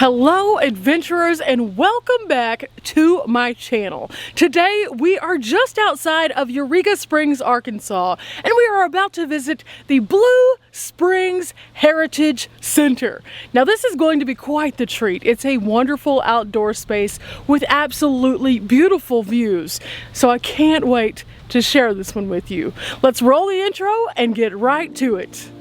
Hello adventurers and welcome back to my channel. Today we are just outside of Eureka Springs, Arkansas, and we are about to visit the Blue Springs Heritage Center. Now this is going to be quite the treat. It's a wonderful outdoor space with absolutely beautiful views. So I can't wait to share this one with you. Let's roll the intro and get right to it.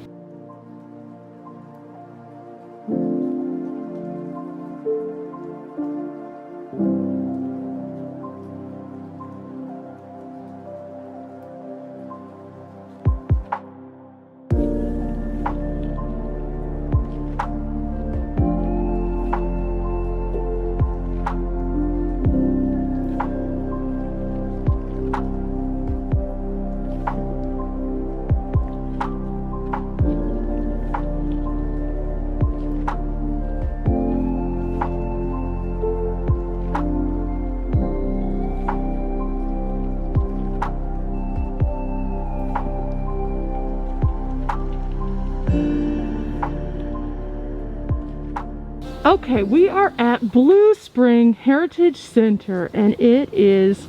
Okay, we are at Blue Spring Heritage Center and it is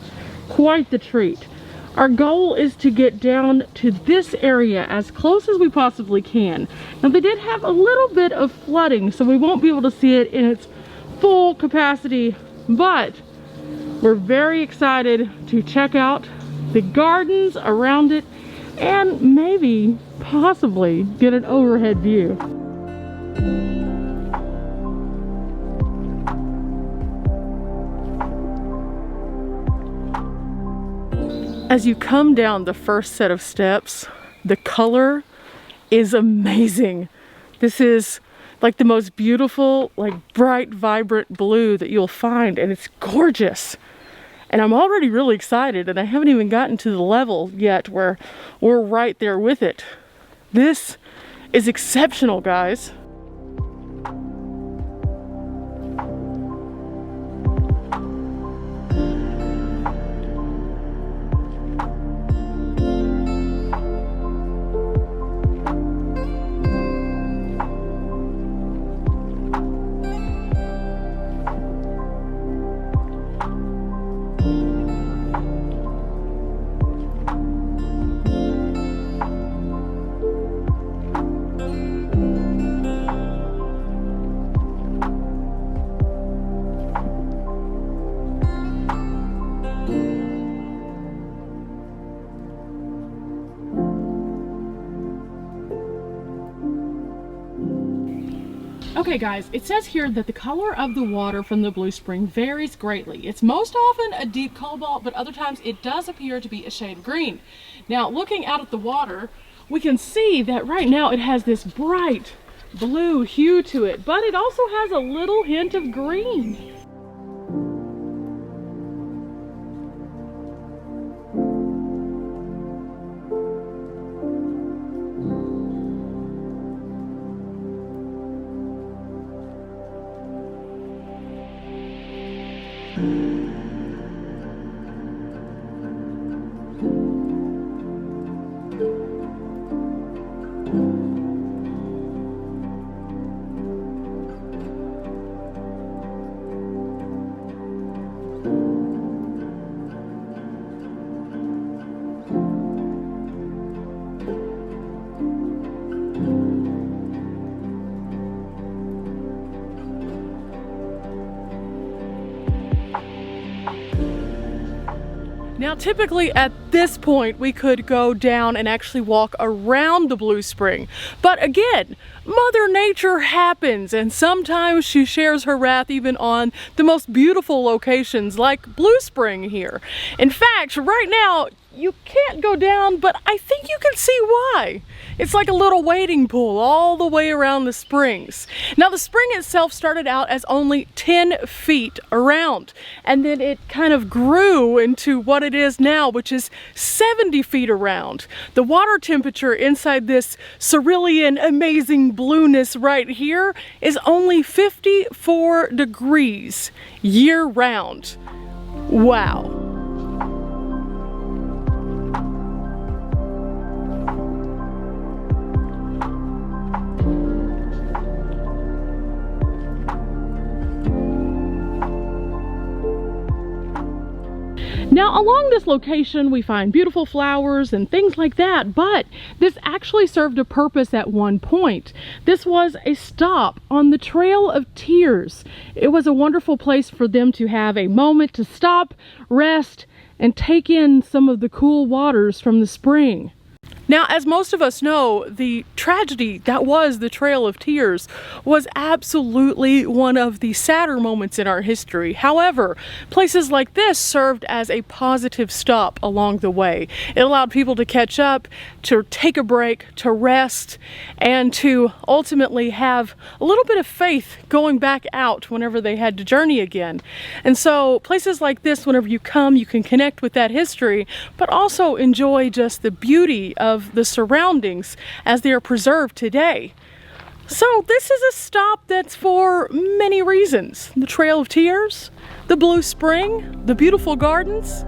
quite the treat. Our goal is to get down to this area as close as we possibly can. Now they did have a little bit of flooding, so we won't be able to see it in its full capacity, but we're very excited to check out the gardens around it and maybe possibly get an overhead view. As you come down the first set of steps, the color is amazing. This is like the most beautiful, like bright, vibrant blue that you'll find, and it's gorgeous. And I'm already really excited, and I haven't even gotten to the level yet where we're right there with it. This is exceptional, guys. Okay guys, it says here that the color of the water from the Blue Spring varies greatly. It's most often a deep cobalt, but other times it does appear to be a shade of green. Now looking out at the water, we can see that right now it has this bright blue hue to it, but it also has a little hint of green. Now typically at this point we could go down and actually walk around the Blue Spring, but again, Mother Nature happens, and sometimes she shares her wrath even on the most beautiful locations like Blue Spring here. In fact, right now you can't go down, but I think you can see why. It's like a little wading pool all the way around the springs. Now the spring itself started out as only 10 feet around, and then it kind of grew into what it is now, which is 70 feet around. The water temperature inside this cerulean, amazing blueness right here is only 54 degrees year round. Wow. Now, along this location, we find beautiful flowers and things like that, but this actually served a purpose at one point. This was a stop on the Trail of Tears. It was a wonderful place for them to have a moment to stop, rest, and take in some of the cool waters from the spring. Now, as most of us know, the tragedy that was the Trail of Tears was absolutely one of the sadder moments in our history. However, places like this served as a positive stop along the way. It allowed people to catch up, to take a break, to rest, and to ultimately have a little bit of faith going back out whenever they had to journey again. And so places like this, whenever you come, you can connect with that history, but also enjoy just the beauty of the surroundings as they are preserved today. So this is a stop that's for many reasons. The Trail of Tears, the Blue Spring, the beautiful gardens.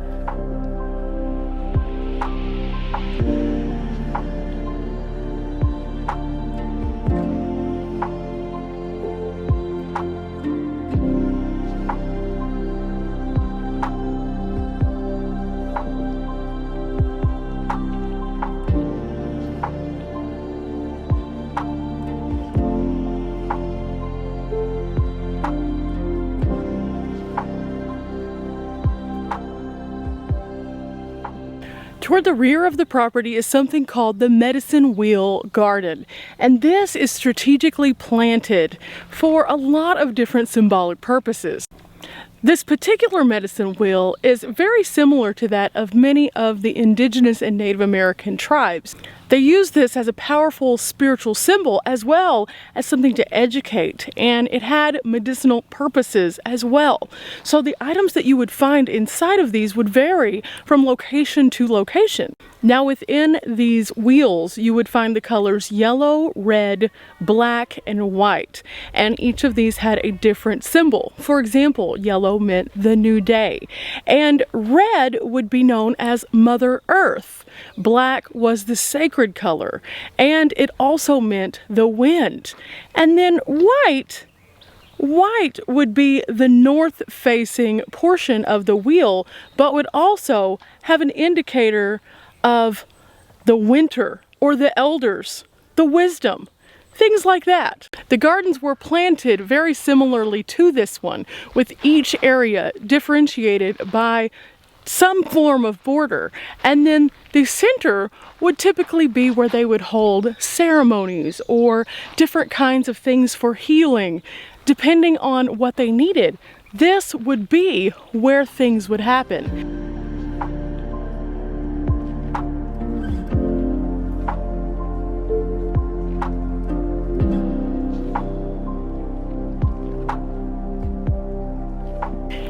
Toward the rear of the property is something called the Medicine Wheel Garden, and this is strategically planted for a lot of different symbolic purposes. This particular medicine wheel is very similar to that of many of the indigenous and Native American tribes. They use this as a powerful spiritual symbol as well as something to educate, and it had medicinal purposes as well. So the items that you would find inside of these would vary from location to location. Now within these wheels you would find the colors yellow, red, black, and white, and each of these had a different symbol. For example, yellow meant the new day, and red would be known as Mother Earth. Black was the sacred color, and it also meant the wind. And then white would be the north-facing portion of the wheel, but would also have an indicator of the winter or the elders, the wisdom, things like that. The gardens were planted very similarly to this one, with each area differentiated by some form of border, and then the center would typically be where they would hold ceremonies or different kinds of things for healing, depending on what they needed. This would be where things would happen.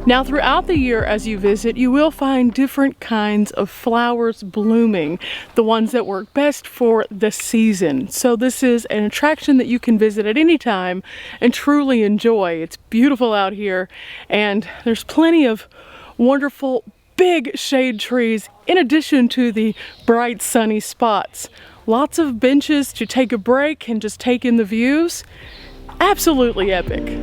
Now throughout the year as you visit, you will find different kinds of flowers blooming, the ones that work best for the season. So this is an attraction that you can visit at any time and truly enjoy. It's beautiful out here, and there's plenty of wonderful big shade trees in addition to the bright sunny spots. Lots of benches to take a break and just take in the views. Absolutely epic.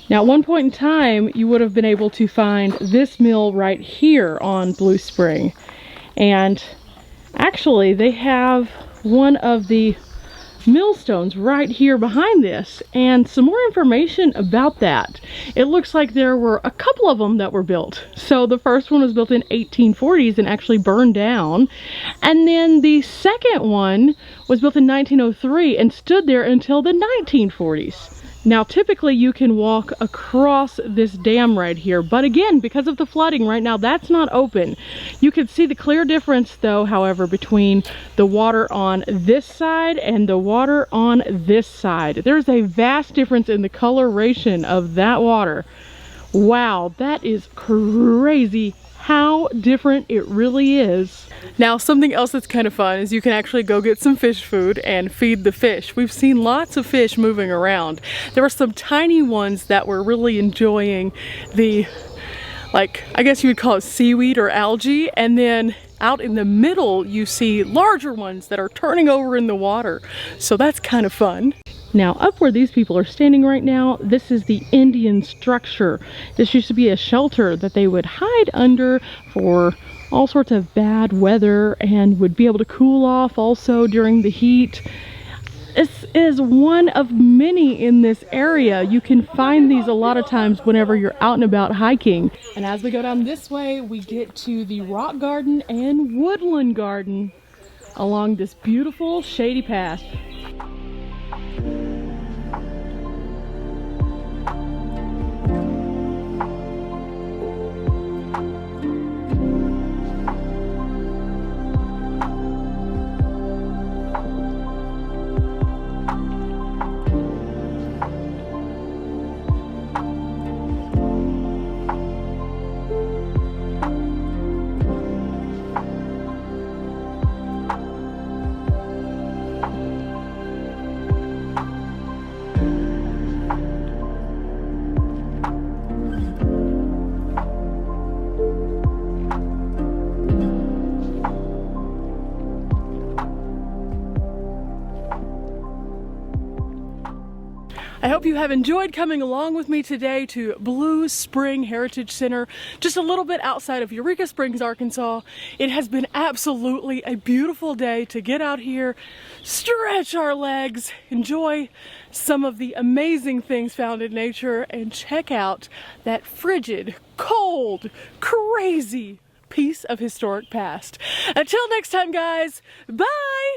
Now, at one point in time, you would have been able to find this mill right here on Blue Spring. And actually, they have one of the millstones right here behind this, and some more information about that. It looks like there were a couple of them that were built. So the first one was built in 1840s and actually burned down. And then the second one was built in 1903 and stood there until the 1940s. Now, typically you can walk across this dam right here, but again, because of the flooding right now, that's not open. You can see the clear difference though, however, between the water on this side and the water on this side. There's a vast difference in the coloration of that water. Wow, that is crazy how different it really is. Now, something else that's kind of fun is you can actually go get some fish food and feed the fish. We've seen lots of fish moving around. There were some tiny ones that were really enjoying the, like, I guess you would call it seaweed or algae, and then out in the middle you see larger ones that are turning over in the water. So that's kind of fun. Now, up where these people are standing right now, this is the Indian structure. This used to be a shelter that they would hide under for all sorts of bad weather and would be able to cool off also during the heat. This is one of many in this area. You can find these a lot of times whenever you're out and about hiking. And as we go down this way, we get to the rock garden and woodland garden along this beautiful shady path. I hope you have enjoyed coming along with me today to Blue Spring Heritage Center, just a little bit outside of Eureka Springs, Arkansas. It has been absolutely a beautiful day to get out here, stretch our legs, enjoy some of the amazing things found in nature, and check out that frigid, cold, crazy piece of historic past. Until next time, guys, bye!